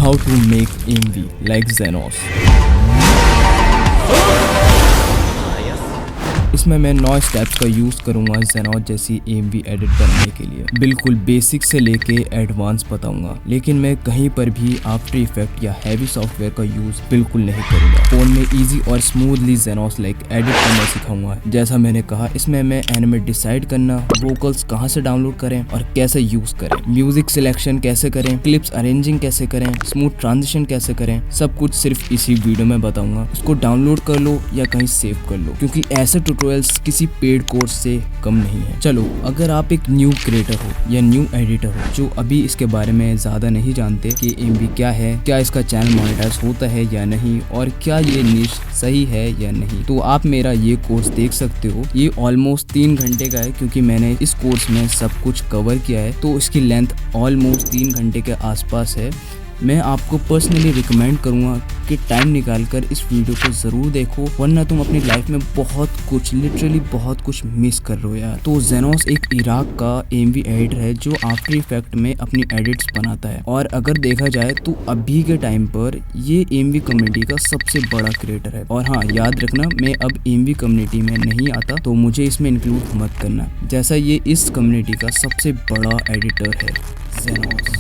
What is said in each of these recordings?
how to make AMV like Xenos। इसमें मैं 9 steps का यूज़ करूंगा Xenos जैसी AMV एडिट बनाने के लिए। बिल्कुल बेसिक से लेके एडवांस बताऊंगा, लेकिन मैं कहीं पर भी आफ्टर इफेक्ट या हैवी सॉफ्टवेयर का यूज़ बिल्कुल नहीं करूंगा। फोन में इजी और स्मूथली Xenos लाइक एडिट करना सिखाऊंगा। जैसा मैंने कहा, इसमें मैं एनिमेट डिसाइड करना, वोकल्स कहाँ से डाउनलोड करें और कैसे यूज़ करें, म्यूजिक सिलेक्शन कैसे करें, क्लिप्स अरेंजिंग कैसे करें, स्मूथ ट्रांजिशन कैसे करें, सब कुछ सिर्फ इसी वीडियो में बताऊंगा। इसको डाउनलोड कर लो या कहीं सेव कर लो, क्योंकि ऐसे ट्यूटोरियल्स किसी पेड कोर्स से कम नहीं है। चलो, अगर आप एक न्यू क्रिएटर हो या न्यू एडिटर हो जो अभी इसके बारे में ज्यादा नहीं जानते कि AMV क्या है, क्या इसका चैनल मोनेटाइज होता है या नहीं, और क्या ये निश सही है या नहीं, तो आप मेरा ये कोर्स देख सकते हो। ये ऑलमोस्ट 3 घंटे का है, क्योंकि मैंने इस कोर्स में सब कुछ कवर किया है, तो इसकी लेंथ ऑलमोस्ट 3 घंटे के आसपास है। मैं आपको पर्सनली रिकमेंड करूंगा कि टाइम निकाल कर इस वीडियो को ज़रूर देखो, वरना तुम अपनी लाइफ में बहुत कुछ, लिटरली बहुत कुछ मिस कर रहे हो यार। तो Xenos एक इराक का AMV एडिटर है जो आफ्टर इफेक्ट में अपनी एडिट्स बनाता है, और अगर देखा जाए तो अभी के टाइम पर ये AMV कम्युनिटी का सबसे बड़ा क्रिएटर है। और हाँ, याद रखना, मैं अब AMV कम्युनिटी में नहीं आता, तो मुझे इसमें इंक्लूड मत करना, जैसा ये इस कम्युनिटी का सबसे बड़ा एडिटर है Xenos।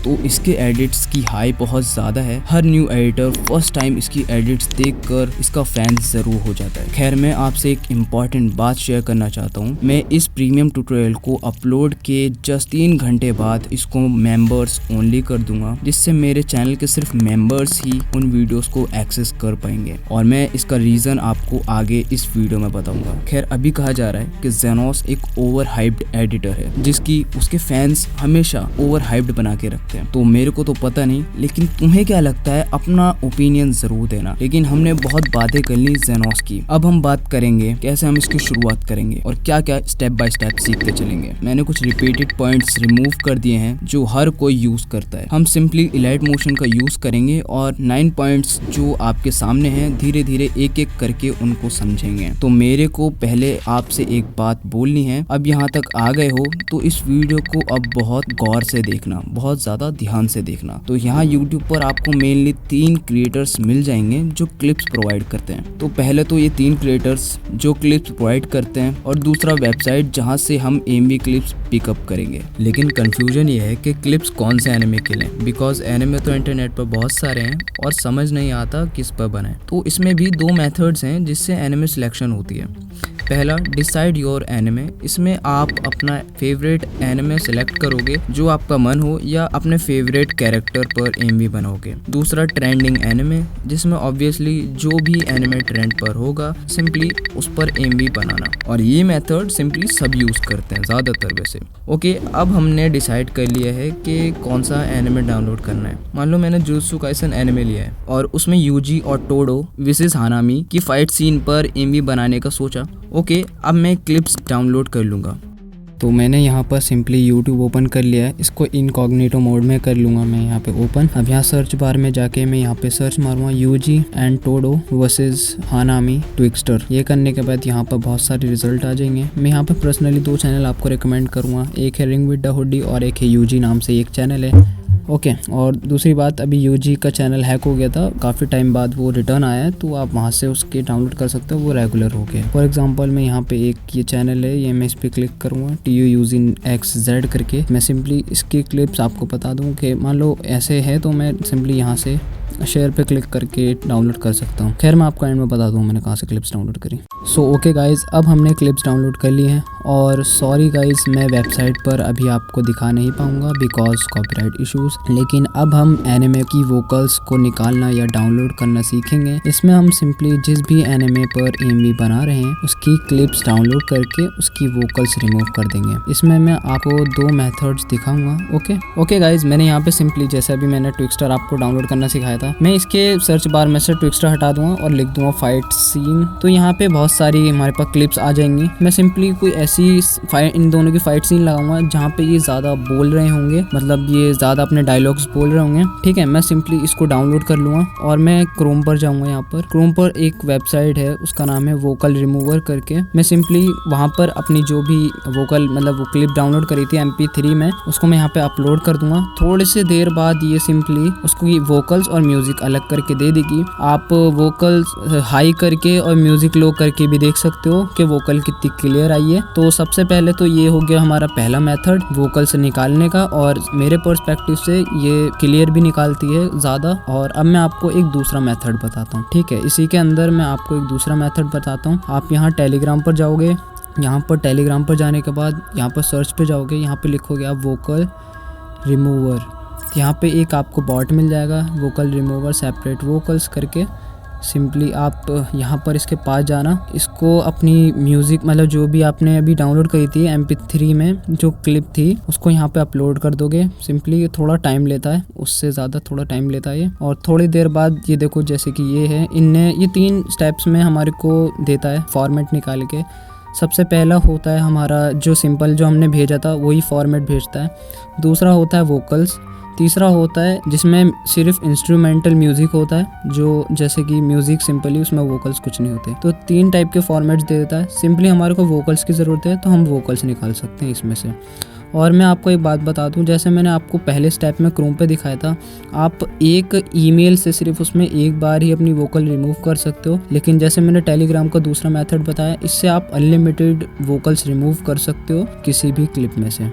तो इसके एडिट्स की हाई बहुत ज़्यादा है। हर न्यू एडिटर फर्स्ट टाइम इसकी एडिट्स देखकर इसका फैन ज़रूर हो जाता है। खैर, मैं आपसे एक इम्पॉर्टेंट बात शेयर करना चाहता हूँ। मैं इस प्रीमियम ट्यूटोरियल को अपलोड के जस्ट 3 घंटे बाद इसको मेंबर्स ओनली कर दूंगा, जिससे मेरे चैनल के सिर्फ मेंबर्स ही उन वीडियोस को एक्सेस कर पाएंगे, और मैं इसका रीज़न आपको आगे इस वीडियो में बताऊंगा। खैर, अभी कहा जा रहा है कि Xenos एक ओवर हाइप्ड एडिटर है, जिसकी उसके फैंस हमेशा ओवर हाइप्ड बना के रखते हैं। तो मेरे को तो पता नहीं, लेकिन तुम्हें क्या लगता है, अपना ओपिनियन जरूर देना। लेकिन हमने बहुत बातें कर ली Xenos की, अब हम बात करेंगे कैसे हम इसकी शुरुआत करेंगे और क्या क्या स्टेप बाय स्टेप सीखते चलेंगे। मैंने कुछ रिपीटेड पॉइंट्स रिमूव कर दिए हैं जो हर कोई यूज करता है। हम सिंपली इलाइट मोशन का यूज करेंगे और 9 पॉइंट्स जो आपके सामने हैं धीरे धीरे एक एक करके उनको समझेंगे। तो मेरे को पहले आपसे एक बात बोलनी है, अब यहाँ तक आ गए हो तो इस वीडियो को अब बहुत गौर से देखना, बहुत ज्यादा ध्यान से देखना। तो यहाँ YouTube पर आपको मेनली 3 क्रिएटर्स मिल जाएंगे जो क्लिप्स प्रोवाइड करते हैं। तो पहले तो ये 3 क्रिएटर्स जो क्लिप्स प्रोवाइड करते हैं, और दूसरा वेबसाइट जहाँ से हम AMV क्लिप्स पिकअप करेंगे। लेकिन कंफ्यूजन ये है कि क्लिप्स कौन से एनिमे के लें, बिकॉज एनिमे तो इंटरनेट पर बहुत सारे हैं और समझ नहीं आता किस पर बनाए। तो इसमें भी 2 मेथड्स हैं जिससे एनिमे सिलेक्शन होती है। पहला, डिसाइड योर एनिमे। इसमें आप अपना फेवरेट एनिमे सेलेक्ट करोगे जो आपका मन हो, या अपने फेवरेट कैरेक्टर पर AMV बनाओगे। दूसरा, ट्रेंडिंग एनिमे, जिसमें ऑब्वियसली जो भी एनिमे ट्रेंड पर होगा सिंपली उस पर AMV बनाना। और ये मेथड सिंपली सब यूज करते हैं ज़्यादातर वैसे। ओके, अब हमने डिसाइड कर लिया है कि कौन सा एनिमे डाउनलोड करना है। मान लो मैंने जुजुत्सु काइसन एनिमे लिया है और उसमें यूजी और टोडो विसेस हानामी की फाइट सीन पर AMV बनाने का सोचा। ओके, अब मैं क्लिप्स डाउनलोड कर लूँगा। तो मैंने यहाँ पर सिंपली YouTube ओपन कर लिया है। इसको इनकॉग्निटो मोड में कर लूँगा मैं यहाँ पे ओपन। अब यहाँ सर्च बार में जाके मैं यहाँ पे सर्च मारूंगा UG and to-do versus हानामी Twixtor. ये करने के बाद यहाँ पर बहुत सारे रिजल्ट आ जाएंगे। मैं यहाँ पे पर्सनली 2 चैनल आपको रिकमेंड करूँगा, एक है रिंग विद द हुडी और एक है यूजी नाम से एक चैनल है। ओके, और दूसरी बात, अभी यूजी का चैनल हैक हो गया था, काफ़ी टाइम बाद वो रिटर्न आया है, तो आप वहाँ से उसके डाउनलोड कर सकते हो, वो रेगुलर हो गया। फॉर एग्जांपल मैं यहाँ पे एक ये चैनल है, ये मैं इस पर क्लिक करूँगा TUUZINXZ करके। मैं सिंपली इसकी क्लिप्स आपको बता दूँ कि मान लो ऐसे है, तो मैं सिंपली यहाँ से शेयर पे क्लिक करके डाउनलोड कर सकता हूँ। खैर, मैं आपको एंड में बता दूँ मैंने कहाँ से क्लिप्स डाउनलोड करी। सो ओके गाइज, अब हमने क्लिप्स डाउनलोड कर ली हैं, और सॉरी गाइज मैं वेबसाइट पर अभी आपको दिखा नहीं पाऊँगा बिकॉज कॉपीराइट इश्यूज। लेकिन अब हम एनिमे की वोकल्स को निकालना या डाउनलोड करना सीखेंगे। इसमें हम सिंपली जिस भी एनिमे पर AMV बना रहे हैं उसकी क्लिप्स डाउनलोड करके उसकी वोकल्स रिमूव कर देंगे। इसमें मैं आपको 2 मेथड्स दिखाऊंगा। ओके गाइज, मैंने यहाँ पे सिंपली जैसा भी मैंने ट्विक्स्टर आपको डाउनलोड करना सिखाया था। मैं इसके सर्च बार में से ट्विक्स्टर हटा दूंगा और लिख दूंगा फाइट सीन, तो यहाँ पे बहुत सारी हमारे पास क्लिप्स आ जाएंगी। मैं सिंपली कोई ऐसी इन दोनों की फाइट सीन लगाऊंगा जहाँ पे ये ज्यादा बोल रहे होंगे, मतलब ये ज्यादा अपने डायलॉग्स बोल रहे होंगे। ठीक है, मैं सिंपली इसको डाउनलोड कर लूंगा और मैं क्रोम पर जाऊंगा। यहाँ पर क्रोम पर एक वेबसाइट है, उसका नाम है वोकल रिमूवर करके। मैं सिंपली वहाँ पर अपनी जो भी वोकल मतलब वो क्लिप डाउनलोड करी थी MP3 में, उसको मैं यहाँ पे अपलोड कर दूंगा। थोड़ी सी देर बाद ये सिंपली उसको वोकल्स और म्यूजिक अलग करके दे देगी। आप वोकल्स हाई करके और म्यूजिक लो करके भी देख सकते हो कि वोकल कितनी क्लियर आई है। तो सबसे पहले तो ये हो गया हमारा पहला मेथड वोकल से निकालने का, और मेरे पर्सपेक्टिव से ये क्लियर भी निकालती है ज़्यादा। और अब मैं आपको एक दूसरा मेथड बताता हूँ। ठीक है, इसी के अंदर मैं आपको एक दूसरा मेथड बताता हूँ। आप यहाँ टेलीग्राम पर जाओगे, यहाँ पर टेलीग्राम पर जाने के बाद यहाँ पर सर्च पे जाओगे, यहाँ पे लिखोगे आप वोकल रिमूवर। यहाँ पे एक आपको बॉट मिल जाएगा वोकल रिमूवर सेपरेट वोकल्स करके। सिंपली आप यहाँ पर इसके पास जाना, इसको अपनी म्यूज़िक मतलब जो भी आपने अभी डाउनलोड करी थी MP3 में जो क्लिप थी उसको यहाँ पे अपलोड कर दोगे। सिंपली ये थोड़ा टाइम लेता है, उससे ज़्यादा थोड़ा टाइम लेता है ये। और थोड़ी देर बाद ये देखो जैसे कि ये है, इनने ये 3 स्टेप्स में हमारे को देता है फॉर्मेट निकाल के। सबसे पहला होता है हमारा जो सिंपल जो हमने भेजा था वही फॉर्मेट भेजता है। दूसरा होता है वोकल्स। तीसरा होता है जिसमें सिर्फ इंस्ट्रूमेंटल म्यूज़िक होता है, जो जैसे कि म्यूज़िक सिंपली उसमें वोकल्स कुछ नहीं होते। तो 3 टाइप के फॉर्मेट्स दे देता है। सिंपली हमारे को वोकल्स की ज़रूरत है तो हम वोकल्स निकाल सकते हैं इसमें से। और मैं आपको एक बात बता दूं, जैसे मैंने आपको पहले स्टेप में क्रोम पे दिखाया था, आप एक ईमेल से सिर्फ उसमें एक बार ही अपनी वोकल रिमूव कर सकते हो। लेकिन जैसे मैंने टेलीग्राम का दूसरा मेथड बताया, इससे आप अनलिमिटेड वोकल्स रिमूव कर सकते हो किसी भी क्लिप में से।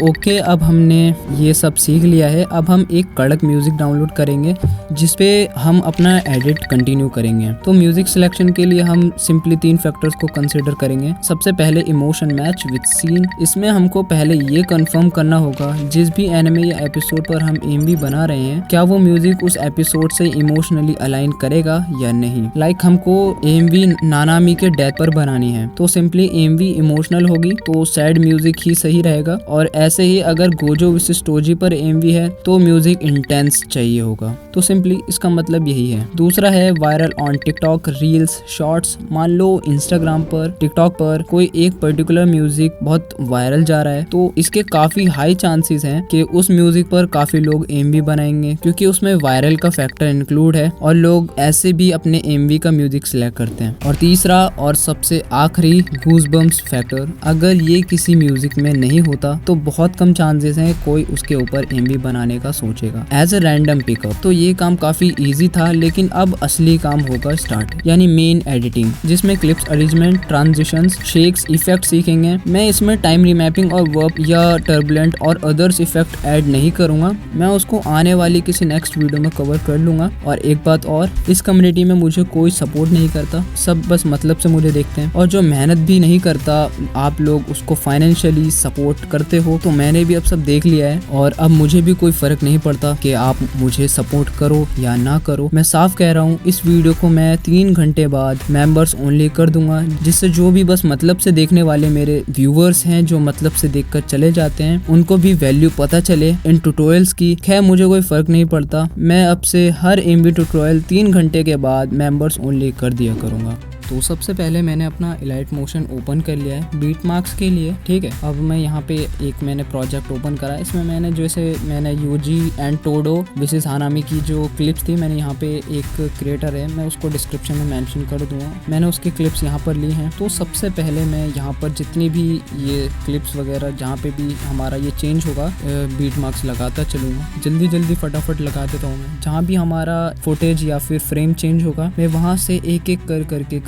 ओके, अब हमने ये सब सीख लिया है। अब हम एक कड़क म्यूज़िक डाउनलोड करेंगे जिस पे हम अपना एडिट कंटिन्यू करेंगे। तो म्यूज़िक सिलेक्शन के लिए हम सिंपली 3 फैक्टर्स को कंसिडर करेंगे। सबसे पहले इमोशन मैच विद सीन। इसमें हमको पहले ये कंफर्म करना होगा जिस भी एनिमे या एपिसोड पर हम AMV बना रहे हैं, क्या वो म्यूज़िक उस एपिसोड से इमोशनली अलाइन करेगा या नहीं। लाइक हमको AMV नानामी के डेथ पर बनानी है तो सिंपली AMV इमोशनल होगी तो सैड म्यूज़िक ही सही रहेगा। और ऐसे ही अगर गोजो विसेस टोजी पर AMV है तो म्यूजिक इंटेंस चाहिए होगा। तो सिंपली इसका मतलब यही है। दूसरा है viral on TikTok reels shorts. मान लो इंस्टाग्राम पर टिकटॉक पर कोई एक पर्टिकुलर म्यूजिक बहुत वायरल जा रहा है तो इसके काफी हाई चांसेस हैं कि उस म्यूजिक पर काफी लोग AMV बनाएंगे, क्योंकि उसमें वायरल का फैक्टर इंक्लूड है और लोग ऐसे भी अपने AMV का म्यूजिक सिलेक्ट करते हैं। और तीसरा और सबसे आखिरी गूज़बम्प्स फैक्टर। अगर ये किसी म्यूजिक में नहीं होता तो बहुत कम चांसेस हैं कोई उसके ऊपर AMV बनाने का सोचेगा एज अ रैंडम पिकअप। तो ये काम काफी इजी था, लेकिन अब असली काम होगा स्टार्ट, यानी मेन एडिटिंग, जिसमें clips arrangement, transitions, shakes, effect सीखेंगे। मैं इसमें टाइम रीमैपिंग और वर्ब या टर्बुलेंट और अदर्स इफेक्ट ऐड नहीं करूंगा, मैं उसको आने वाली किसी नेक्स्ट वीडियो में कवर कर लूंगा। और एक बात और, इस कम्युनिटी में मुझे कोई सपोर्ट नहीं करता, सब बस मतलब से मुझे देखते हैं, और जो मेहनत भी नहीं करता आप लोग उसको फाइनेंशियली सपोर्ट करते हो। तो मैंने भी अब सब देख लिया है और अब मुझे भी कोई फर्क नहीं पड़ता कि आप मुझे सपोर्ट करो या ना करो। मैं साफ कह रहा हूँ, इस वीडियो को मैं 3 घंटे बाद मेंबर्स ओनली कर दूंगा, जिससे जो भी बस मतलब से देखने वाले मेरे व्यूअर्स हैं जो मतलब से देखकर चले जाते हैं उनको भी वैल्यू पता चले इन ट्यूटोरियल्स की। खैर मुझे कोई फर्क नहीं पड़ता, मैं अब से हर AMV ट्यूटोरियल 3 घंटे के बाद मेंबर्स ओनली कर दिया करूंगा। तो सबसे पहले मैंने अपना इलाइट मोशन ओपन कर लिया है बीट मार्क्स के लिए। ठीक है, अब मैं यहाँ पे एक मैंने प्रोजेक्ट ओपन करा, इसमें मैंने जैसे मैंने यूजी एंड टोडो विसेस हानामी की जो क्लिप्स थी, मैंने यहाँ पे एक क्रिएटर है, मैं उसको डिस्क्रिप्शन में मेंशन कर दूंगा, मैंने उसकी क्लिप्स यहाँ पर ली हैं। तो सबसे पहले मैं यहाँ पर जितनी भी ये क्लिप्स वगैरह जहाँ पे भी हमारा ये चेंज होगा बीट मार्क्स लगाता चलूँगा, जल्दी जल्दी फटाफट लगा देता हूँ मैं। जहाँ भी हमारा फुटेज या फिर फ्रेम चेंज होगा मैं वहाँ से एक एक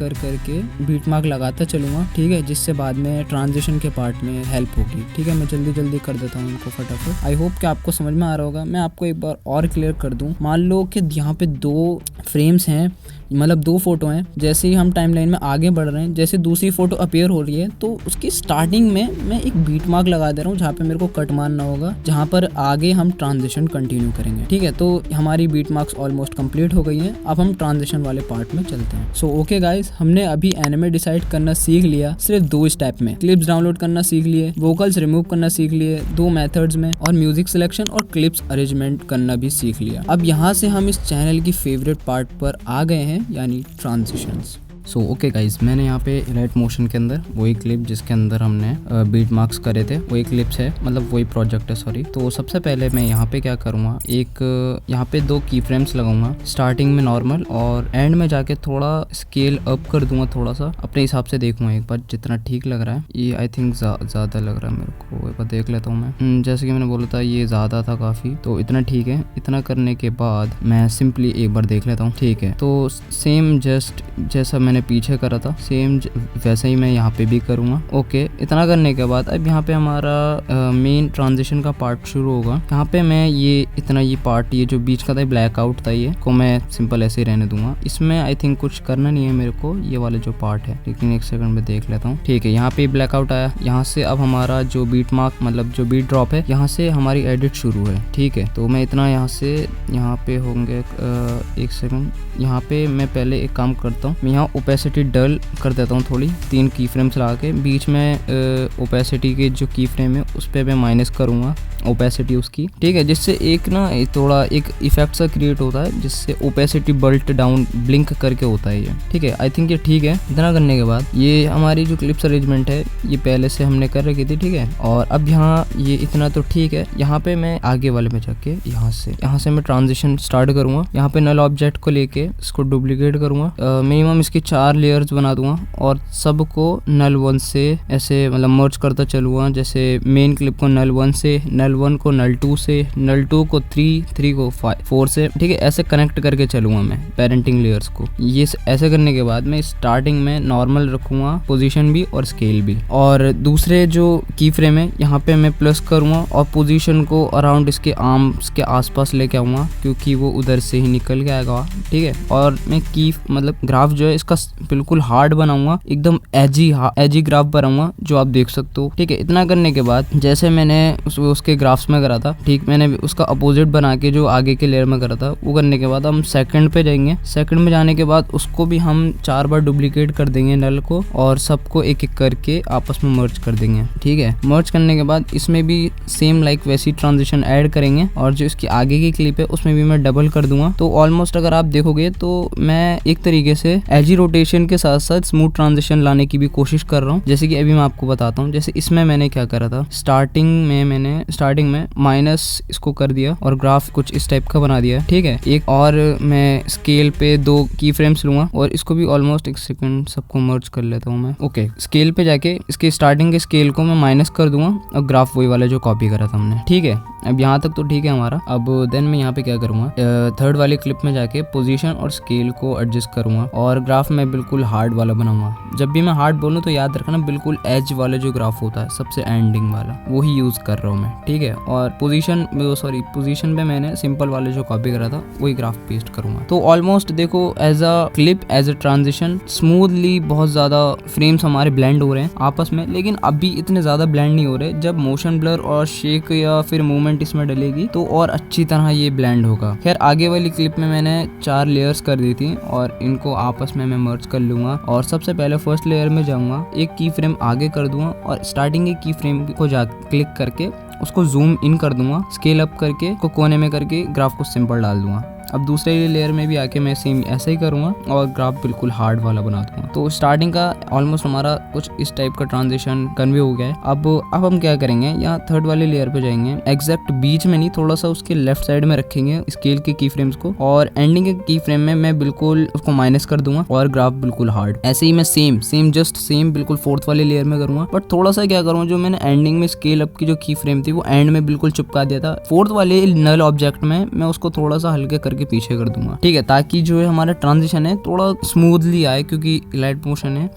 करके बीट मार्क लगाता चलूंगा। ठीक है, जिससे बाद में ट्रांजिशन के पार्ट में हेल्प होगी। ठीक है, मैं जल्दी जल्दी कर देता हूँ इनको फटाफट। आई होप कि आपको समझ में आ रहा होगा। मैं आपको एक बार और क्लियर कर दूं, मान लो कि यहाँ पे 2 फ्रेम्स हैं, मतलब 2 फोटो हैं। जैसे ही हम टाइमलाइन में आगे बढ़ रहे हैं, जैसे दूसरी फोटो अपीयर हो रही है तो उसकी स्टार्टिंग में मैं एक बीट मार्क लगा दे रहा हूँ जहाँ पे मेरे को कट मारना होगा, जहाँ पर आगे हम ट्रांजिशन कंटिन्यू करेंगे। ठीक है, तो हमारी बीट मार्क्स ऑलमोस्ट कंप्लीट हो गई हैं। अब हम ट्रांजिशन वाले पार्ट में चलते हैं। सो ओके गाइज, हमने अभी एनिमे डिसाइड करना सीख लिया सिर्फ 2 स्टेप में। क्लिप्स डाउनलोड करना सीख लिए, वोकल्स रिमूव करना सीख लिए 2 मेथड्स में, और म्यूजिक सिलेक्शन और क्लिप्स अरेंजमेंट करना भी सीख लिया। अब यहाँ से हम इस चैनल की फेवरेट पार्ट पर आ गए हैं, यानी ट्रांजिशंस। सो ओके गाइज, मैंने यहाँ पे राइट मोशन के अंदर वही क्लिप जिसके अंदर हमने बीट मार्क्स करे थे वही क्लिप्स है, मतलब वही प्रोजेक्ट है, सॉरी। तो सबसे पहले मैं यहाँ पे क्या करूँगा, एक यहाँ पे 2 की फ्रेम्स लगाऊंगा, स्टार्टिंग में नॉर्मल और एंड में जाके थोड़ा स्केल अप कर दूंगा, थोड़ा सा अपने हिसाब से देखूंगा एक बार जितना ठीक लग रहा है। ये आई थिंक ज़्यादा लग रहा है मेरे को, एक बार देख लेता हूँ मैं। जैसे कि मैंने बोला था ये ज़्यादा था काफ़ी, तो इतना ठीक है। इतना करने के बाद मैं सिंपली एक बार देख लेता हूँ, ठीक है। तो सेम जस्ट जैसा मैंने पीछे करा था सेम वैसे ही मैं यहाँ पे भी करूँगा। ओके, इतना करने के बाद अब यहाँ पे हमारा मेन ट्रांजिशन का पार्ट शुरू होगा। यहाँ पे मैं ये पार्ट, ये जो बीच का था ब्लैक आउट था, ये को मैं सिंपल ऐसे ही रहने दूंगा। इसमें आई थिंक कुछ करना नहीं है मेरे को, ये वाला जो पार्ट है, लेकिन एक सेकंड में देख लेता हूँ। ठीक है, यहाँ पे ब्लैक आउट आया। यहाँ से अब हमारा जो बीट मार्क मतलब जो बीट ड्रॉप है, यहाँ से हमारी एडिट शुरू है। ठीक है, तो मैं इतना यहाँ पे होंगे, एक सेकंड, यहाँ पे मैं पहले एक काम करता हूँ, मैं यहाँ ओपेसिटी डल कर देता हूँ थोड़ी, 3 की फ्रेम्स लगा के। बीच में ओपेसिटी के जो की फ्रेम है उस पर मैं माइनस करूँगा ओपेसिटी उसकी, ठीक है, जिससे एक ना थोड़ा एक इफेक्ट सा क्रिएट होता है, जिससे ओपेसिटी बल्ट डाउन ब्लिंक करके होता है ये। ठीक है, आई थिंक ये ठीक है। इतना करने के बाद ये हमारी जो क्लिप्स अरेंजमेंट है ये पहले से हमने कर रखी थी, ठीक है। और अब यहाँ ये इतना तो ठीक है। यहाँ पे मैं आगे वाले में जाके यहाँ से मैं ट्रांजिशन स्टार्ट करूँगा। यहाँ पे नल ऑब्जेक्ट को लेके इसको डुप्लीकेट करूँगा, मिनिमम इसकी 4 लेयर्स बना दूंगा और सबको नल 1 से ऐसे मतलब मर्ज करता चलूँगा। जैसे मेन क्लिप को नल 1 से, नल 1 को नल 2 से, नल 2 को 3 को 4 से, ठीक है, ऐसे कनेक्ट करके चलूंगा मैं पेरेंटिंग लेयर्स को। ये ऐसे करने के बाद मैं स्टार्टिंग में नॉर्मल रखूंगा, पोजीशन भी और स्केल भी, और दूसरे जो की फ्रेम है यहाँ पे मैं प्लस करूंगा और पोजीशन को अराउंड इसके आर्म्स के आसपास लेके आऊंगा, क्योंकि वो उधर से ही निकल के आएगा। ठीक है, और मैं की मतलब ग्राफ जो है इसका बिल्कुल हार्ड बनाऊंगा, एकदम एजी ग्राफ बनाऊंगा जो आप देख सकते हो। ठीक है, इतना करने के बाद जैसे मैंने उसके ग्राफ्स में करा था, ठीक, मैंने उसका अपोजिट बना के जो आगे के लेयर में करा था वो करने के बाद हम सेकंड पे जाएंगे। सेकंड में जाने के बाद उसको भी हम 4 बार डुप्लीकेट कर देंगे नल को, और सबको एक एक करके आपस में मर्ज कर देंगे। ठीक है, मर्ज करने के बाद इसमें भी सेम लाइक वैसी ट्रांजिशन ऐड करेंगे, और जो इसकी आगे की क्लिप है उसमें भी मैं डबल कर दूंगा। तो ऑलमोस्ट अगर आप देखोगे तो मैं एक तरीके से एजी रोटेशन के साथ साथ स्मूथ ट्रांजिशन लाने की भी कोशिश कर रहा हूँ। जैसे कि अभी मैं आपको बताता हूँ, जैसे इसमें मैंने क्या करा था, स्टार्टिंग में माइनस इसको कर दिया और ग्राफ कुछ इस टाइप का बना दिया। ठीक है, एक और मैं स्केल पे 2 की फ्रेम्स लूंगा और इसको भी ऑलमोस्ट एक सेकंड सबको मर्ज कर लेता हूँ मैं। ओके, स्केल पे जाके इसके स्टार्टिंग के स्केल को मैं माइनस कर दूंगा और ग्राफ वही वाला जो कॉपी करा था हमने। ठीक है, अब यहाँ तक तो ठीक है हमारा। अब देन मैं यहाँ पे क्या करूँगा, थर्ड वाली क्लिप में जाके पोजीशन और स्केल को एडजस्ट करूँगा और ग्राफ में बिल्कुल हार्ड वाला बनाऊंगा। जब भी मैं हार्ड बोलूँ तो याद रखना बिल्कुल एज वाला जो ग्राफ होता है सबसे एंडिंग वाला, वही यूज कर रहा हूँ मैं। ठीक है, और पोजीशन में मैंने सिंपल वाले जो कॉपी करा था वही ग्राफ पेस्ट करूंगा। तो ऑलमोस्ट देखो as a clip, as a transition smoothly बहुत ज्यादा फ्रेम्स हमारे ब्लेंड हो रहे हैं आपस में, लेकिन अभी इतने ज्यादा ब्लेंड नहीं हो रहे। जब मोशन ब्लर और शेक या फिर मूवमेंट इसमें डलेगी तो और अच्छी तरह ये ब्लेंड होगा। खैर, आगे वाली क्लिप में मैंने 4 लेयर्स कर दी थी और इनको आपस में मैं मर्ज कर लूंगा। और सबसे पहले फर्स्ट लेयर में जाऊंगा, एक की फ्रेम आगे कर दूंगा और स्टार्टिंग के की फ्रेम को क्लिक करके उसको जूम इन कर दूंगा, स्केल अप करके को कोने में करके ग्राफ को सिंपल डाल दूंगा। अब दूसरे लेयर में भी आके मैं सेम ऐसा ही करूँगा और ग्राफ बिल्कुल हार्ड वाला बना दूंगा। तो स्टार्टिंग का ऑलमोस्ट हमारा कुछ इस टाइप का ट्रांजिशन कन्वे हो गया है। अब हम क्या करेंगे, यहाँ थर्ड वाले लेयर पे जाएंगे, एग्जैक्ट बीच में नहीं, थोड़ा सा उसके लेफ्ट साइड में रखेंगे स्केल के की फ्रेम्स को, और एंडिंग के की फ्रेम में मैं बिल्कुल उसको माइनस कर दूंगा और ग्राफ बिल्कुल हार्ड। ऐसे ही मैं सेम बिल्कुल फोर्थ वाले लेयर में करूंगा, बट थोड़ा सा क्या करूँगा, जो मैंने एंडिंग में स्केल अप की जो की फ्रेम थी वो एंड में बिल्कुल चिपका दिया था, फोर्थ वाले नल ऑब्जेक्ट में मैं उसको थोड़ा सा हल्के करके पीछे कर दूंगा। ठीक है, ताकि जो है हमारा ट्रांजिशन है थोड़ा स्मूथली आए, क्योंकि लाइट मोशन है,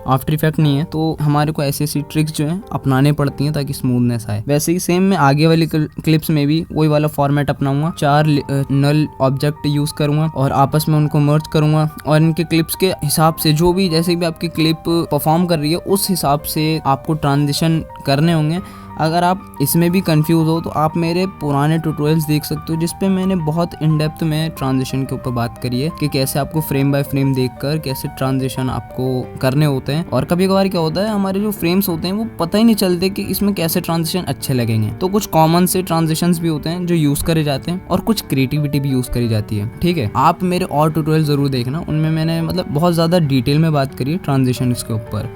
आफ्टर इफेक्ट नहीं है, तो हमारे को ऐसी ट्रिक्स जो है अपनाने पड़ती हैं ताकि स्मूथनेस आए। वैसे ही सेम मैं आगे वाली क्लिप्स में भी वही वाला फॉर्मेट अपनाऊंगा, 4 नल ऑब्जेक्ट यूज करूंगा और आपस में उनको मर्ज करूंगा, और इनके क्लिप्स के हिसाब से जो भी जैसे भी आपकी क्लिप परफॉर्म कर रही है उस हिसाब से आपको ट्रांजिशन करने होंगे। अगर आप इसमें भी कंफ्यूज हो तो आप मेरे पुराने ट्यूटोरियल्स देख सकते हो, जिसपे मैंने बहुत इन डेप्थ में ट्रांजिशन के ऊपर बात करी है कि कैसे आपको फ्रेम बाय फ्रेम देखकर कैसे ट्रांजिशन आपको करने होते हैं। और कभी कभार क्या होता है, हमारे जो फ्रेम्स होते हैं वो पता ही नहीं चलते कि इसमें कैसे ट्रांजिशन अच्छे लगेंगे। तो कुछ कॉमन से ट्रांजिशंस भी होते हैं जो यूज करे जाते हैं और कुछ क्रिएटिविटी भी यूज करी जाती है। ठीक है, आप मेरे और ट्यूटोरियल जरूर देखना, उनमें मैंने मतलब बहुत ज्यादा डिटेल में बात करी है ट्रांजिशन के ऊपर।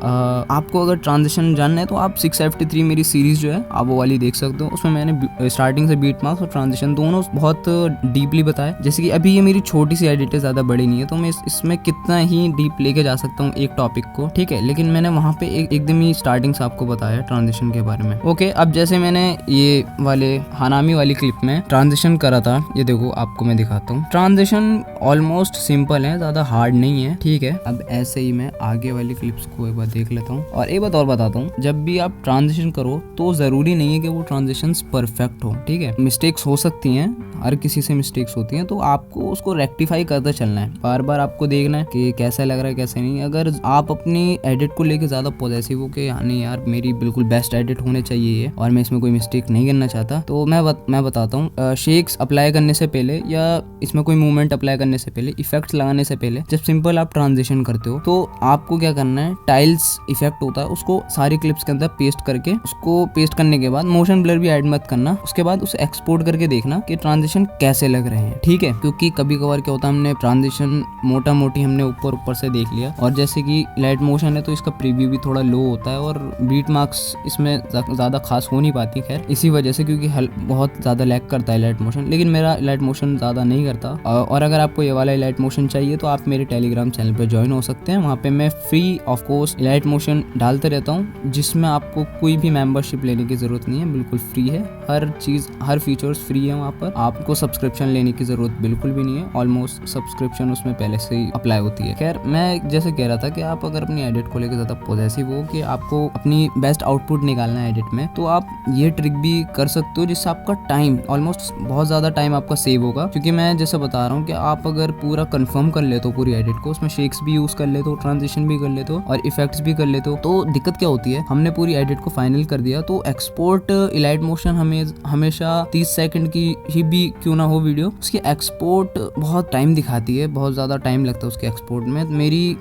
आपको अगर ट्रांजिशन जानना है तो आप 653 मेरी सीरीज जो है आप वो वाली देख सकते हो। उसमें मैंने स्टार्टिंग से बीट मार्क्स और ट्रांजिशन दोनों बहुत डीपली बताया। जैसे कि अभी ये मेरी छोटी सी एडिट है, ज्यादा बड़ी नहीं है, तो मैं इसमें कितना ही डीप लेके जा सकता हूँ एक टॉपिक को। ठीक है, लेकिन मैंने वहाँ पे एकदम ही स्टार्टिंग से आपको बताया ट्रांजिशन के बारे में। ओके, अब जैसे मैंने ये वाले हानामी वाली क्लिप में ट्रांजिशन करा था, ये देखो आपको मैं दिखाता हूँ। ट्रांजिशन ऑलमोस्ट सिंपल है, ज्यादा हार्ड नहीं है। ठीक है, अब ऐसे ही मैं आगे वाली क्लिप्स को एक बार देख लेता हूँ। और एक बात और बताता हूँ, जब भी आप ट्रांजिशन करो तो जरूरी नहीं है कि वो ट्रांजिशंस परफेक्ट हो। ठीक है, मिस्टेक्स हो सकती हैं, हर किसी से मिस्टेक्स होती हैं, तो आपको उसको रेक्टिफाई करते चलना है। बार बार आपको देखना है कि कैसा लग रहा है कैसे नहीं। अगर आप अपनी एडिट को लेके ज्यादा पॉजिटिव हो कि नहीं यार मेरी बिल्कुल बेस्ट एडिट होने चाहिए और मैं इसमें कोई मिस्टेक नहीं करना चाहता, तो मैं बताता हूँ, शेक्स अप्लाई करने से पहले या इसमें कोई मूवमेंट अप्लाई करने से पहले, इफेक्ट्स लगाने से पहले, जब सिंपल आप ट्रांजिशन करते हो तो आपको क्या करना है, टाइल्स इफेक्ट होता है उसको सारी क्लिप्स के अंदर पेस्ट करके, उसको पेस्ट करने के बाद मोशन ब्लर भी ऐड मत करना, उसके बाद उसे एक्सपोर्ट करके देखना कि ट्रांजिशन कैसे लग रहे हैं। ठीक है, क्योंकि कभी कभार क्या होता है, हमने ट्रांजिशन मोटा मोटी हमने ऊपर से देख लिया, और जैसे कि लाइट मोशन है तो इसका प्रीव्यू भी थोड़ा लो होता है और बीट मार्क्स इसमें ज्यादा खास हो नहीं पाती। खैर इसी वजह से, क्योंकि बहुत ज्यादा लैग करता है लाइट मोशन, लेकिन मेरा लाइट मोशन ज्यादा नहीं करता। और अगर आपको ये वाला लाइट मोशन चाहिए तो आप मेरे टेलीग्राम चैनल पे ज्वाइन हो सकते हैं। वहाँ पे मैं free of course light motion डालते रहता हूँ, जिसमें आपको कोई भी मेंबरशिप लेने की जरूरत नहीं है, बिल्कुल फ्री है। हर चीज, हर फीचर्स फ्री है वहाँ पर, आपको सब्सक्रिप्शन लेने की जरूरत बिल्कुल भी नहीं है। ऑलमोस्ट सब्सक्रिप्शन उसमें पहले से ही अप्लाई होती है। खैर मैं जैसे कह रहा था कि आप अगर अपनी एडिट को लेकर ज्यादा पॉजिटिव हो कि आपको अपनी बेस्ट आउटपुट निकालना है एडिट में, तो आप ये ट्रिक भी कर सकते हो, जिससे आपका टाइम ऑलमोस्ट बहुत ज्यादा टाइम आपका सेव होगा। क्योंकि मैं जैसे बता रहा हूँ कि आप अगर पूरा कंफर्म कर लेते हो पूरी एडिट को, उसमें शेक्स भी यूज कर लेते हो, ट्रांजिशन भी कर लेते हो और इफेक्ट्स भी कर लेते हो, तो दिक्कत क्या होती है, हमने पूरी एडिट को फाइनल कर दिया तो एक्सपोर्ट लाइट मोशन हमेशा 30 सेकंड की ही भी क्यों ना हो वीडियो, उसकी एक्सपोर्ट बहुत टाइम दिखाती है, बहुत ज्यादा टाइम लगता है उसके एक्सपोर्ट में।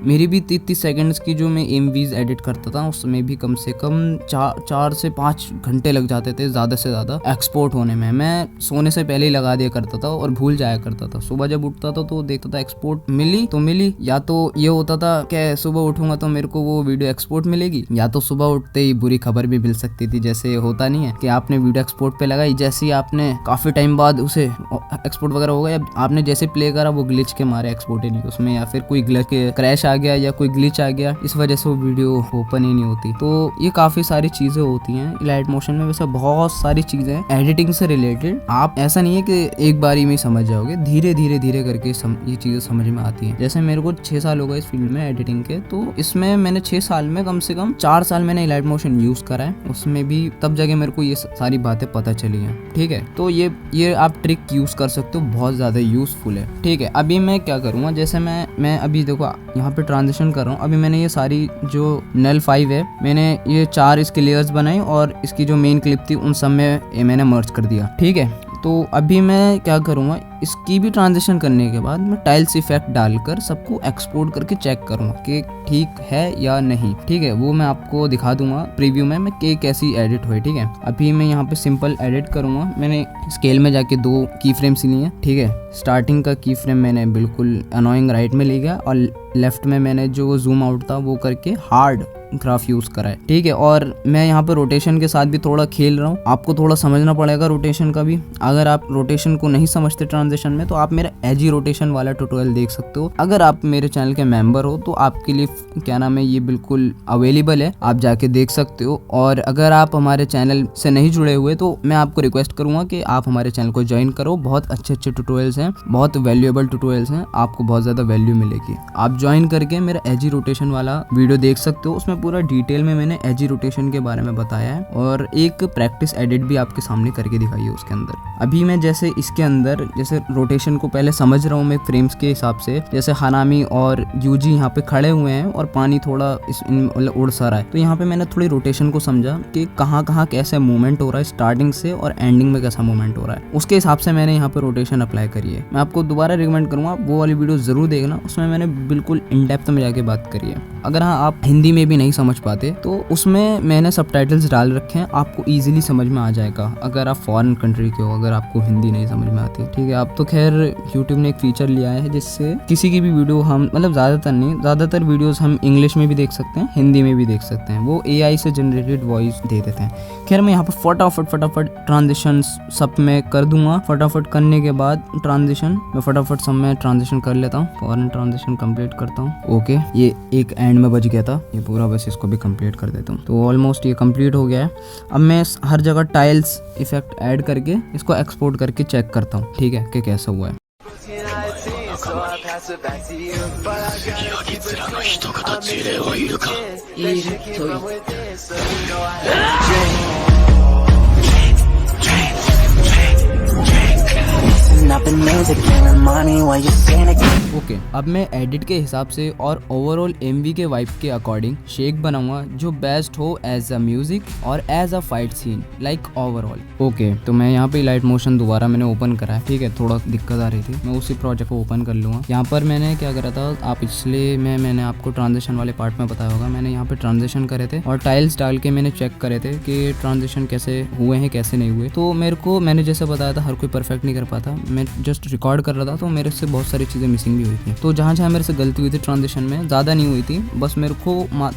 मेरी भी 30 सेकंड्स की जो मैं एमवीज एडिट करता था उसमें भी कम से कम 4 से 5 घंटे लग जाते थे ज्यादा से ज्यादा एक्सपोर्ट होने में। मैं सोने से पहले ही लगा दिया करता था और भूल जाया करता था। सुबह जब उठता था तो देखता था एक्सपोर्ट मिली तो मिली, या तो ये होता था कि सुबह उठूंगा तो मेरे को वो वीडियो एक्सपोर्ट मिलेगी, या तो सुबह उठते ही बुरी खबर भी मिल सकती थी। जैसे होता नहीं है कि आपने वीडियो एक्सपोर्ट पे लगाई, जैसे ही आपने काफी टाइम बाद उसे एक्सपोर्ट वगैरह हो गया, आपने जैसे प्ले करा वो ग्लिच के मारे एक्सपोर्ट ही नहीं उसमें, या फिर कोई क्रैश आ गया या कोई ग्लिच आ गया, इस वजह से वो वीडियो ओपन ही नहीं होती। तो ये काफी सारी चीजें होती हैं लाइट मोशन में। वैसे बहुत सारी चीजें एडिटिंग से रिलेटेड, आप ऐसा नहीं है कि एक बारी में समझ जाओगे, धीरे धीरे करके ये चीजें समझ में आती हैं। जैसे मेरे को 6 साल हो गए इस फील्ड में एडिटिंग के, तो इसमें मैंने 6 साल में कम से कम 4 साल मैंने लाइट मोशन यूज करा है, उसमें भी तब जाके मेरे को ये सारी बातें पता चली हैं। ठीक है, तो ये आप ट्रिक यूज कर सकते हो, बहुत ज्यादा यूजफुल है। ठीक है, अभी मैं क्या करूँगा, जैसे मैं अभी देखो यहाँ पे ट्रांजिशन कर रहा हूँ। अभी मैंने ये सारी जो नल 5 है, मैंने ये 4 इसके लेयर्स बनाई और इसकी जो मेन क्लिप थी उन सब में मैंने मर्ज कर दिया। ठीक है, तो अभी मैं क्या करूँगा, इसकी भी ट्रांजिशन करने के बाद मैं टाइल्स इफेक्ट डालकर सबको एक्सपोर्ट करके चेक करूँगा कि ठीक है या नहीं। ठीक है, वो मैं आपको दिखा दूंगा प्रीव्यू में मैं कैसी एडिट हुई। ठीक है, अभी मैं यहाँ पे सिंपल एडिट करूँगा। मैंने स्केल में जाके 2 की फ्रेम्स लिए। ठीक है, स्टार्टिंग का की फ्रेम मैंने बिल्कुल अनोइंग राइट में ले गया और लेफ्ट में मैंने जो जूम आउट था वो करके हार्ड ग्राफ यूज करा है। ठीक है, और मैं यहाँ पे रोटेशन के साथ भी थोड़ा खेल रहा हूँ, आपको थोड़ा समझना पड़ेगा रोटेशन का भी। अगर आप रोटेशन को नहीं समझते ट्रांजिशन में तो आप मेरा एजी रोटेशन वाला ट्यूटोरियल देख सकते हो। अगर आप मेरे चैनल के मेंबर हो तो आपके लिए क्या नाम है, ये बिल्कुल अवेलेबल है, आप जाके देख सकते हो। और अगर आप हमारे चैनल से नहीं जुड़े हुए तो मैं आपको रिक्वेस्ट करूंगा कि आप हमारे चैनल को ज्वाइन करो। बहुत अच्छे ट्यूटोरियल्स हैं, बहुत वैल्यूएबल ट्यूटोरियल्स हैं, आपको बहुत ज्यादा वैल्यू मिलेगी। आप ज्वाइन करके मेरा एजी रोटेशन वाला वीडियो देख सकते हो, उसमें पूरा डिटेल में मैंने एजी रोटेशन के बारे में बताया है और एक प्रैक्टिस एडिट भी आपके सामने करके दिखाई है उसके अंदर। अभी मैं जैसे इसके अंदर जैसे रोटेशन को पहले समझ रहा हूँ मैं फ्रेम्स के हिसाब से, जैसे हानामी और यूजी यहाँ पे खड़े हुए हैं और पानी थोड़ा उड़ सा रहा है, तो यहाँ पे मैंने थोड़ी रोटेशन को समझा कि कहाँ कहाँ कैसे मूवमेंट हो रहा है स्टार्टिंग से और एंडिंग में कैसा मूवमेंट हो रहा है, उसके हिसाब से मैंने यहाँ पे रोटेशन अप्लाई करी है। मैं आपको दोबारा रिकमेंड करूँगा वो वाली वीडियो जरूर देखना, उसमें मैंने बिल्कुल इन डेप्थ में जाके बात करी है। अगर हाँ आप हिंदी में भी नहीं समझ पाते तो उसमें मैंने सबटाइटल्स डाल रखे हैं, आपको इजीली समझ में आ जाएगा अगर आप फॉरेन कंट्री के हो, अगर आपको हिंदी नहीं समझ में आती। ठीक है, अब तो खैर यूट्यूब ने एक फीचर लिया है जिससे किसी की भी वीडियो हम मतलब ज़्यादातर वीडियोस हम इंग्लिश में भी देख सकते हैं, हिंदी में भी देख सकते हैं, वो AI से जनरेटेड वॉइस दे देते हैं। खैर मैं यहाँ पर फटाफट ट्रांजिशन सब में कर दूंगा। फटाफट करने के बाद ट्रांजिशन मैं फटाफट सब में ट्रांजिशन कर लेता हूँ, फॉरेन ट्रांजिशन कंप्लीट करता हूँ। ओके, ये एक एंड में बच गया था ये पूरा, बस इसको भी कंप्लीट कर देता हूँ। तो ऑलमोस्ट ये कंप्लीट हो गया है। अब मैं हर जगह टाइल्स इफेक्ट ऐड करके इसको एक्सपोर्ट करके चेक करता हूँ, ठीक है, कि कैसा हुआ है। ओके, अब मैं एडिट के हिसाब से और ओवरऑल MV के वाइब के अकॉर्डिंग शेक बनाऊंगा जो बेस्ट हो एज अ म्यूजिक और as a fight scene like overall. Okay, तो मैं यहाँ पे लाइट मोशन दोबारा मैंने ओपन करा है, ठीक है, थोड़ा दिक्कत आ रही थी, मैं उसी प्रोजेक्ट को ओपन कर लूँगा। यहाँ पर मैंने क्या करा था, आप पिछले में मैंने आपको ट्रांजिशन वाले पार्ट में बताया होगा, मैंने यहाँ पे ट्रांजिशन करे थे और टाइल्स डाल के मैंने चेक करे थे कि ट्रांजिशन कैसे हुए हैं कैसे नहीं हुए। तो मैंने जैसे बताया था हर कोई परफेक्ट नहीं कर पाता, मैं जस्ट रिकॉर्ड कर रहा था तो मेरे से बहुत सारी चीज़ें मिसिंग भी हुई थी। तो जहाँ मेरे से गलती हुई थी ट्रांजिशन में, ज़्यादा नहीं हुई थी, बस मेरे को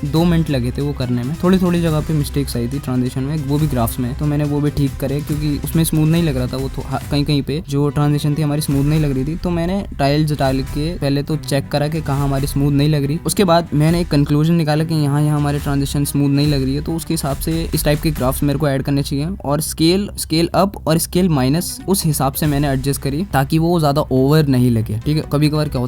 2 मिनट लगे थे वो करने में। थोड़ी जगह पे मिस्टेक्स आई थी ट्रांजिशन में, वो भी ग्राफ्स में, तो मैंने वो भी ठीक करे क्योंकि उसमें स्मूथ नहीं लग रहा था वो, तो कहीं पे जो ट्रांजिशन थी हमारी स्मूथ नहीं लग रही थी। तो मैंने टाइल्स डाल के पहले तो चेक करा कि कहाँ हमारी स्मूथ नहीं लग रही, उसके बाद मैंने एक कंक्लूजन निकाला कि यहाँ हमारे ट्रांजिशन स्मूथ नहीं लग रही है, तो उसके हिसाब से इस टाइप के ग्राफ्स मेरे को ऐड करने चाहिए और स्केल अप और स्केल माइनस उस हिसाब से मैंने एडजस्ट करी ताकि वो ज़्यादा ओवर नहीं लगे। ठीक है, कभी कभार क्या होता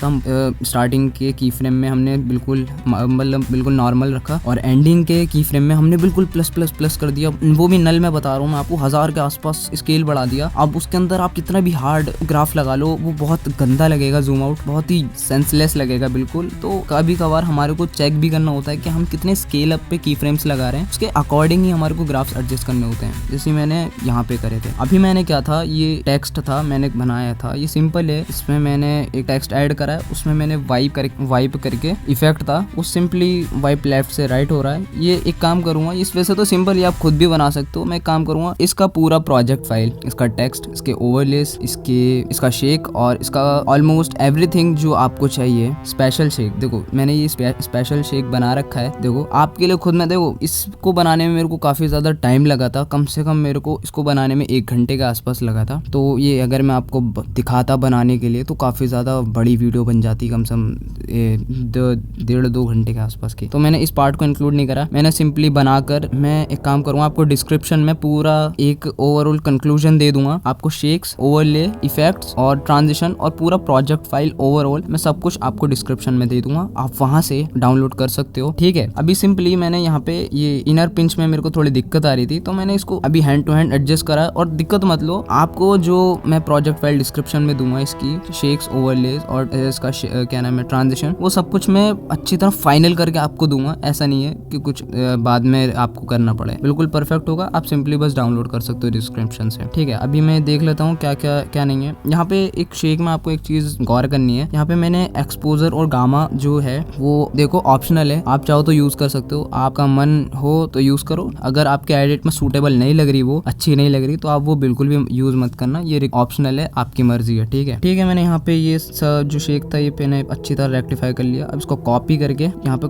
स्टार्टिंग के की फ्रेम में हमने बिल्कुल नॉर्मल रखा और एंडिंग के की फ्रेम में हमने बिल्कुल प्लस कर दिया, वो भी नल में बता रहा हूँ मैं आपको, 1000 के आसपास स्केल बढ़ा दिया। अब उसके अंदर आप कितना भी हार्ड ग्राफ लगा लो वो बहुत गंदा लगेगा, जूम आउट बहुत ही सेंसलेस लगेगा बिल्कुल। तो कभी कभार हमारे को चेक भी करना होता है कि हम कितने स्केल अप पे की फ्रेम्स लगा रहे हैं, उसके अकॉर्डिंग ही हमारे को ग्राफ्स एडजस्ट करने होते हैं, जैसे मैंने यहाँ पे करे थे। अभी मैंने क्या था, ये टेक्स्ट था मैंने बनाया था, ये सिंपल है, इसमें मैंने एक टेक्स्ट ऐड करा है, उसमें मैंने वाइप करके इफेक्ट था वो सिंपली वाइप लेफ्ट से राइट हो रहा है। ये एक काम करूंगा, इस वजह से तो सिंपल ये आप खुद भी बना सकते हो, मैं काम करूंगा इसका पूरा प्रोजेक्ट फाइल, इसका टेक्स्ट, इसके ओवरलेस, इसका शेक और इसका ऑलमोस्ट एवरीथिंग जो आपको चाहिए। स्पेशल शेक, देखो मैंने ये स्पेशल शेक बना रखा है, देखो आपके लिए खुद में, देखो इसको बनाने में मेरे को काफी ज्यादा टाइम लगा था, कम से कम मेरे को इसको बनाने में 1 घंटे के आसपास लगा था। तो ये अगर मैं आपको दिखाता बनाने के लिए तो काफी ज्यादा बड़ी वीडियो बन जाती, कम से कम 1.5-2 घंटे के आसपास की। तो मैंने इस पार्ट को इंक्लूड नहीं करा, मैंने सिंपली बनाकर मैं एक काम करूंगा, आपको डिस्क्रिप्शन में पूरा एक ओवरऑल कंक्लूजन दे दूंगा, आपको शेक्स, ओवरले, इफेक्ट्स और ट्रांजिशन और पूरा प्रोजेक्ट फाइल ओवरऑल मैं सब कुछ आपको डिस्क्रिप्शन में दे दूंगा, आप वहां से डाउनलोड कर सकते हो। ठीक है, अभी सिंपली मैंने यहाँ पे ये इनर पिंच में मेरे को थोड़ी दिक्कत आ रही थी, तो मैंने इसको अभी हैंड टू हैंड एडजस्ट करा और दिक्कत मत लो, आपको जो मैं प्रोजेक्ट फाइल डिस्क्रिप्शन में दूंगा इसकी शेक्स, ओवरलेस और इसका क्या नाम है ट्रांजिशन, वो सब कुछ मैं अच्छी तरह फाइनल करके आपको दूंगा, ऐसा नहीं है कि कुछ बाद में आपको करना पड़े, बिल्कुल परफेक्ट होगा, आप सिंपली बस डाउनलोड कर सकते हो डिस्क्रिप्शन से। ठीक है, अभी मैं देख लेता हूँ क्या नहीं है। यहाँ पे एक शेक में आपको एक चीज गौर करनी है, यहाँ पे मैंने एक्सपोजर और गामा जो है वो देखो ऑप्शनल है, आप चाहो तो यूज कर सकते हो, आपका मन हो तो यूज करो, अगर आपके एडिट में सूटेबल नहीं लग रही, वो अच्छी नहीं लग रही, तो आप वो बिल्कुल भी यूज मत करना, ये ऑप्शनल है, आपकी मर्जी है। ठीक है, मैंने यहाँ पे ये जो शेक था ये मैंने अच्छी तरह रेक्टिफाई कर लिया। अब इसको कॉपी करके यहाँ पे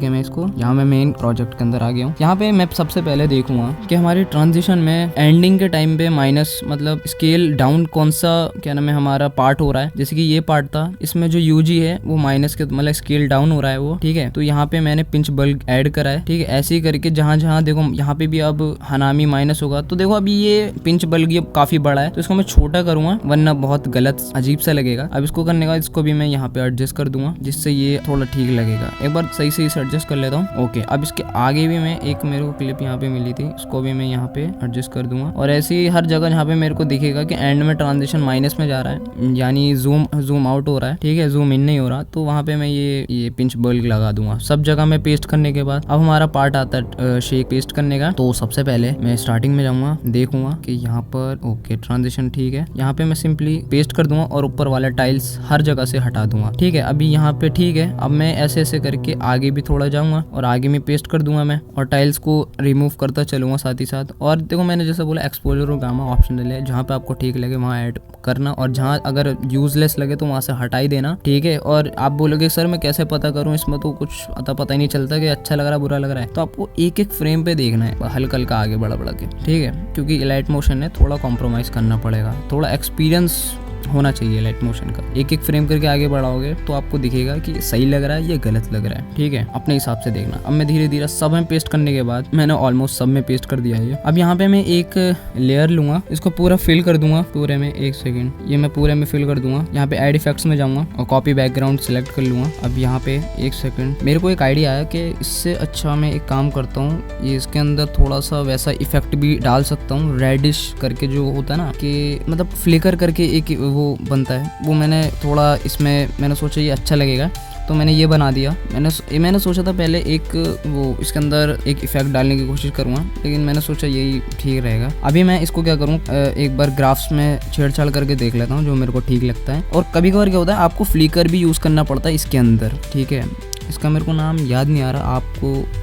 मैं इसको यहाँ मैं मेन प्रोजेक्ट के अंदर आ गया हूँ। यहाँ पे मैं सबसे पहले देखूंगा कि हमारी ट्रांजिशन में एंडिंग के टाइम पे माइनस मतलब स्केल डाउन कौन सा क्या नाम है हमारा पार्ट हो रहा है, जैसे कि ये पार्ट था, इसमें जो यूजी है वो माइनस के मतलब स्केल डाउन हो रहा है वो। ठीक है, तो यहाँ पे मैंने पिंच बल्ब ऐड करा है। ठीक है, ऐसे ही करके जहाँ देखो यहाँ पे भी अब हनामी माइनस होगा, तो देखो अभी ये पिंच बल्ब ये काफी बड़ा है, तो इसको मैं छोटा करूंगा वरना बहुत गलत अजीब सा लगेगा। अब इसको करने के बाद इसको भी मैं यहाँ पे एडजस्ट कर दूंगा जिससे ये थोड़ा ठीक लगेगा। एक बार सही से इसे एडजस्ट कर लेता हूँ। ओके, अब इसके आगे भी मैं एक मेरे को क्लिप यहाँ पे मिली थी, इसको भी मैं यहाँ पे एडजस्ट कर दूंगा। और ऐसे ही हर जगह जहाँ पे मेरे को दिखेगा कि एंड में ट्रांजिशन माइनस में जा रहा है, यानी जूम आउट हो रहा है, ठीक है, जूम इन नहीं हो रहा, तो वहाँ पे मैं ये पिंच बल्ब लगा दूंगा सब जगह में पेस्ट करने के बाद। अब हमारा पार्ट आता है शेक पेस्ट करने का। तो सबसे पहले मैं स्टार्टिंग में जाऊंगा, देखूंगा कि यहाँ पर ओके ट्रांजिशन ठीक है, यहाँ पे मैं सिंपली पेस्ट कर दूंगा और ऊपर वाला टाइल्स हर जगह से हटा दूंगा। ठीक है, अभी यहाँ पे ठीक है। अब मैं ऐसे ऐसे करके आगे भी थोड़ा जाऊंगा और आगे में पेस्ट कर दूंगा मैं, और टाइल्स को रिमूव करता चलूंगा साथ ही साथ। और देखो मैंने जैसे बोला एक्सपोजर और गामा ऑप्शनल है, जहाँ पे आपको ठीक लगे वहाँ ऐड करना, और जहाँ अगर यूजलेस लगे तो वहाँ से हटा ही देना। ठीक है, और आप बोलोगे सर मैं कैसे पता करूँ, इसमें तो कुछ पता ही नहीं चलता कि अच्छा लग रहा है बुरा लग रहा है। तो आपको एक एक फ्रेम पे देखना है, हल्का हल्का आगे बढ़ा के, ठीक है, क्योंकि लाइट मोशन है, थोड़ा कॉम्प्रोमाइज करना पड़ेगा, थोड़ा एक्सपीरियंस होना चाहिए लाइट मोशन का। एक एक फ्रेम करके आगे बढ़ाओगे तो आपको दिखेगा कि सही लग रहा है या गलत लग रहा है। ठीक है, अपने हिसाब से देखना। अब मैं धीरे धीरे सब में पेस्ट करने के बाद मैंने ऑलमोस्ट सब में पेस्ट कर दिया है। अब यहाँ पे मैं एक लेयर लूंगा, इसको पूरा फिल कर दूंगा पूरे में। एक सेकेंड, ये मैं पूरे में फिल कर दूंगा। यहाँ पे एड इफेक्ट्स में जाऊंगा और कॉपी बैकग्राउंड सिलेक्ट कर लूंगा। अब यहाँ पे एक सेकेंड, मेरे को एक आइडिया आया कि इससे अच्छा मैं एक काम करता हूँ, ये इसके अंदर थोड़ा सा वैसा इफेक्ट भी डाल सकता हूँ, रेडिश करके जो होता है ना, कि मतलब फ्लिकर करके एक वो बनता है, वो मैंने थोड़ा इसमें मैंने सोचा ये अच्छा लगेगा तो मैंने ये बना दिया। मैंने सोचा था पहले एक वो इसके अंदर एक इफेक्ट डालने की कोशिश करूँगा, लेकिन मैंने सोचा यही ठीक रहेगा। अभी मैं इसको क्या करूँ, एक बार ग्राफ्स में छेड़छाड़ करके देख लेता हूँ जो मेरे को ठीक लगता है। और कभी कभार क्या होता है, आपको फ्लिकर भी यूज़ करना पड़ता है इसके अंदर। ठीक है, इसका मेरे को नाम याद नहीं आ रहा,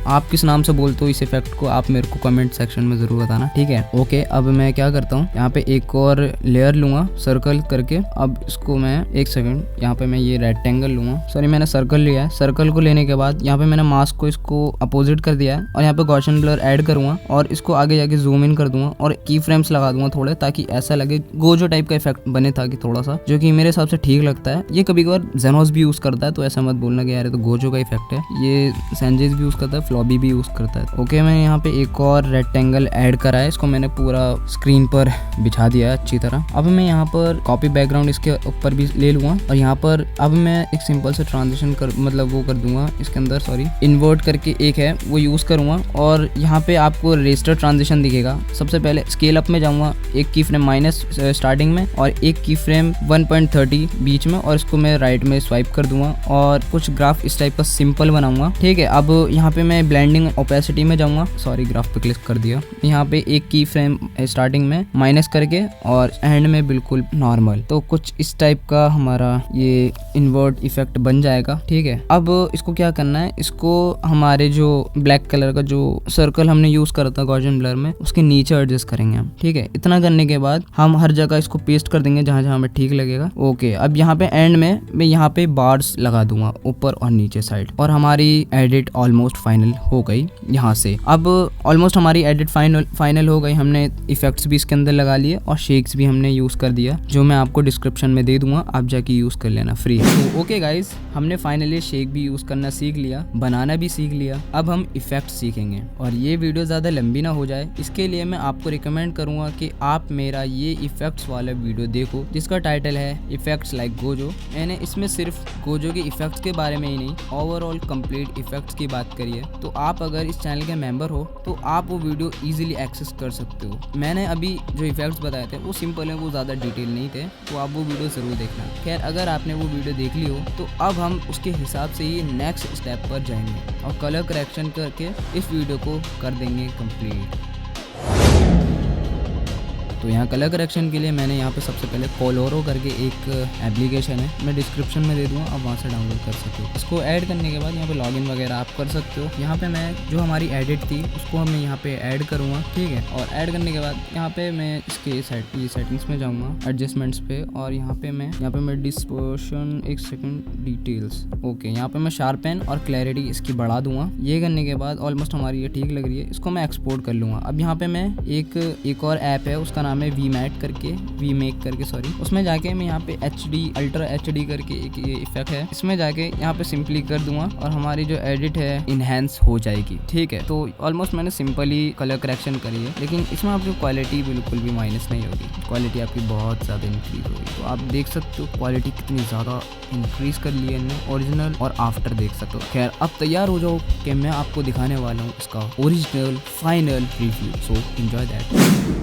आप किस नाम से बोलते हो इस इफेक्ट को, आप मेरे को कमेंट सेक्शन में ज़रूर बताना। ठीक है, ओके। अब मैं क्या करता हूँ, यहाँ पे एक और लेयर लूँगा सर्कल करके। अब इसको मैं एक सेकंड, यहाँ पे मैं ये रेक्टेंगल लूँगा, सॉरी मैंने सर्कल लिया है। सर्कल को लेने के बाद यहाँ पे मैंने मास्क को इसको अपोजिट कर दिया है, और यहाँ पे गॉसियन ब्लर ऐड करूँगा और इसको आगे जाके जूम इन कर दूंगा और की फ्रेम्स लगा दूंगा थोड़े, ताकि ऐसा लगे गोजो टाइप का इफेक्ट बने, ताकि थोड़ा सा, जो कि मेरे हिसाब से ठीक लगता है। ये कभी कभार जेनोस भी यूज़ करता है, तो ऐसा मत बोलना कि यार तो गोजो का इफेक्ट है, ये सैनजेस भी यूज करता है, फ्लॉबी भी यूज करता है। ओके, मैं यहाँ पे एक और रेक्टेंगल ऐड करा है, इसको मैंने पूरा स्क्रीन पर बिछा दिया है अच्छी तरह। अब मैं यहाँ पर कॉपी बैकग्राउंड इसके ऊपर भी ले लूंगा, और यहाँ पर अब मैं एक सिंपल से ट्रांजिशन मतलब वो कर दूंगा इसके अंदर, सॉरी इन्वर्ट करके एक है वो यूज करूंगा। और यहाँ पे आपको रेस्टर ट्रांजिशन दिखेगा। सबसे पहले स्केल अप में जाऊंगा, एक की फ्रेम माइनस स्टार्टिंग में और एक की फ्रेम 1.30 बीच में, और इसको मैं राइट में स्वाइप कर दूंगा और कुछ ग्राफ इस टाइप का सिंपल बनाऊंगा। ठीक है, अब यहाँ पे मैं ब्लेंडिंग ओपेसिटी में जाऊंगा, सॉरी ग्राफ पे क्लिक कर दिया। यहाँ पे एक की फ्रेम स्टार्टिंग में माइनस करके और एंड में बिल्कुल नॉर्मल, तो कुछ इस टाइप का हमारा ये इन्वर्ट इफेक्ट बन जाएगा। ठीक है, अब इसको क्या करना है, इसको हमारे जो ब्लैक कलर का जो सर्कल हमने यूज करा था गॉसियन ब्लर में, उसके नीचे एडजस्ट करेंगे हम। ठीक है, इतना करने के बाद हम हर जगह इसको पेस्ट कर देंगे जहां जहां हमें ठीक लगेगा। ओके, अब यहाँ पे एंड में मैं यहाँ पे बार्स लगा दूंगा ऊपर और नीचे साइड, और हमारी एडिट ऑलमोस्ट फाइनल हो गई यहाँ से। अब ऑलमोस्ट हमारी एडिट फाइनल हो गई, हमने इफेक्ट्स भी इसके अंदर लगा लिए और शेक्स भी हमने यूज कर दिया, जो मैं आपको डिस्क्रिप्शन में दे दूंगा, आप जाके यूज कर लेना फ्री। तो ओके गाइज, हमने फाइनली शेक भी यूज करना सीख लिया, बनाना भी सीख लिया। अब हम इफेक्ट्स सीखेंगे, और ये वीडियो ज्यादा लंबी ना हो जाए इसके लिए मैं आपको रिकमेंड करूंगा कि आप मेरा ये इफेक्ट्स वाला वीडियो देखो, जिसका टाइटल है इफेक्ट्स लाइक गोजो। मैंने इसमें सिर्फ गोजो के इफेक्ट्स के बारे में ही नहीं, ओवरऑल कंप्लीट इफेक्ट्स की बात करिए। तो आप अगर इस चैनल के मेंबर हो तो आप वो वीडियो इजीली एक्सेस कर सकते हो। मैंने अभी जो इफेक्ट्स बताए थे वो सिंपल है, वो ज़्यादा डिटेल नहीं थे, तो आप वो वीडियो ज़रूर देखना। खैर, अगर आपने वो वीडियो देख ली हो तो अब हम उसके हिसाब से ही नेक्स्ट स्टेप पर जाएंगे और कलर करेक्शन करके इस वीडियो को कर देंगे कंप्लीट। तो यहाँ कलर करेक्शन के लिए मैंने यहाँ पे सबसे पहले कोलोरो करके एक एप्लीकेशन है, मैं डिस्क्रिप्शन में दे दूँगा, आप वहाँ से डाउनलोड कर सकते हो। इसको ऐड करने के बाद यहाँ पे लॉगिन वगैरह आप कर सकते हो। यहाँ पे मैं जो हमारी एडिट थी उसको मैं यहाँ पे ऐड करूँगा। ठीक है, और ऐड करने के बाद यहाँ पे मैं इसके सेटिंग्स में जाऊँगा, एडजस्टमेंट्स पे, और यहाँ पे मैं डिस्पर्शन, एक सेकेंड, डिटेल्स। ओके, यहाँ पे मैं शार्पन और क्लैरिटी इसकी बढ़ा दूंगा। ये करने के बाद ऑलमोस्ट हमारी ये ठीक लग रही है, इसको मैं एक्सपोर्ट कर लूँगा। अब यहाँ पे मैं एक और ऐप है, उसका नाम नाम है वीमेक करके सॉरी। उसमें जाके मैं यहाँ पे HD अल्ट्रा HD करके एक ये इफेक्ट है, इसमें जाके यहाँ पे सिंपली कर दूंगा और हमारी जो एडिट है इनहेंस हो जाएगी। ठीक है, तो ऑलमोस्ट मैंने सिंपली कलर करेक्शन करी है, लेकिन इसमें आपकी क्वालिटी बिल्कुल भी माइनस नहीं होगी, क्वालिटी आपकी बहुत ज़्यादा इंक्रीज होगी। तो आप देख सकते हो क्वालिटी कितनी ज़्यादा इंक्रीज कर ली है इन्होंने, ओरिजिनल और आफ्टर देख सकते हो। खैर अब तैयार हो जाओ कि मैं आपको दिखाने वाला हूँ इसका original final review, so enjoy that.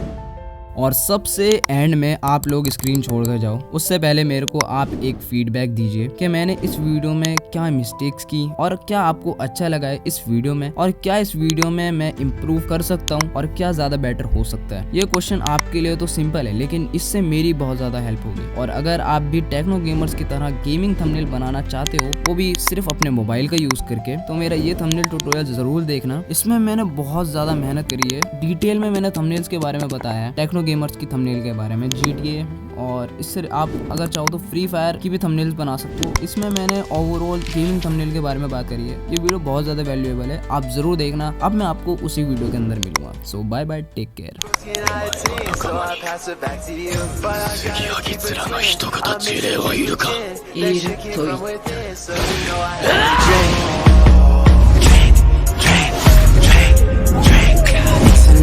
और सबसे एंड में आप लोग स्क्रीन छोड़ कर जाओ, उससे पहले मेरे को आप एक फीडबैक दीजिए कि मैंने इस वीडियो में क्या मिस्टेक्स की और क्या आपको अच्छा लगा है इस वीडियो में, और क्या इस वीडियो में मैं इम्प्रूव कर सकता हूँ और क्या ज्यादा बेटर हो सकता है। ये क्वेश्चन आपके लिए तो सिंपल है, लेकिन इससे मेरी बहुत ज्यादा हेल्प होगी। और अगर आप भी टेक्नो गेमर्स की तरह गेमिंग थंबनेल बनाना चाहते हो, वो भी सिर्फ अपने मोबाइल का यूज करके, तो मेरा ये थंबनेल ट्यूटोरियल जरूर देखना। इसमें मैंने बहुत ज्यादा मेहनत करी है, डिटेल में मैंने थंबनेल्स के बारे में बताया है, टेक्नो गेमर्स की थंबनेल के बारे में, GTA, और इससे आप अगर चाहो तो फ्री फायर की भी थंबनेल्स बना सकते हो। इसमें मैंने ओवरऑल गेमिंग थंबनेल के बारे में बात करी है। ये वीडियो बहुत ज़्यादा वैल्यूएबल है, आप ज़रूर देखना। अब मैं आपको उसी वीडियो के अंदर मिलूंगा। So bye bye, take care.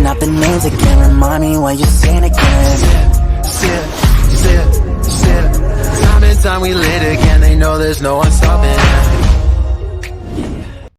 Up the names again, remind me what you're saying again. Sip, sip, sip. Time and time we lit again, they know there's no one stopping.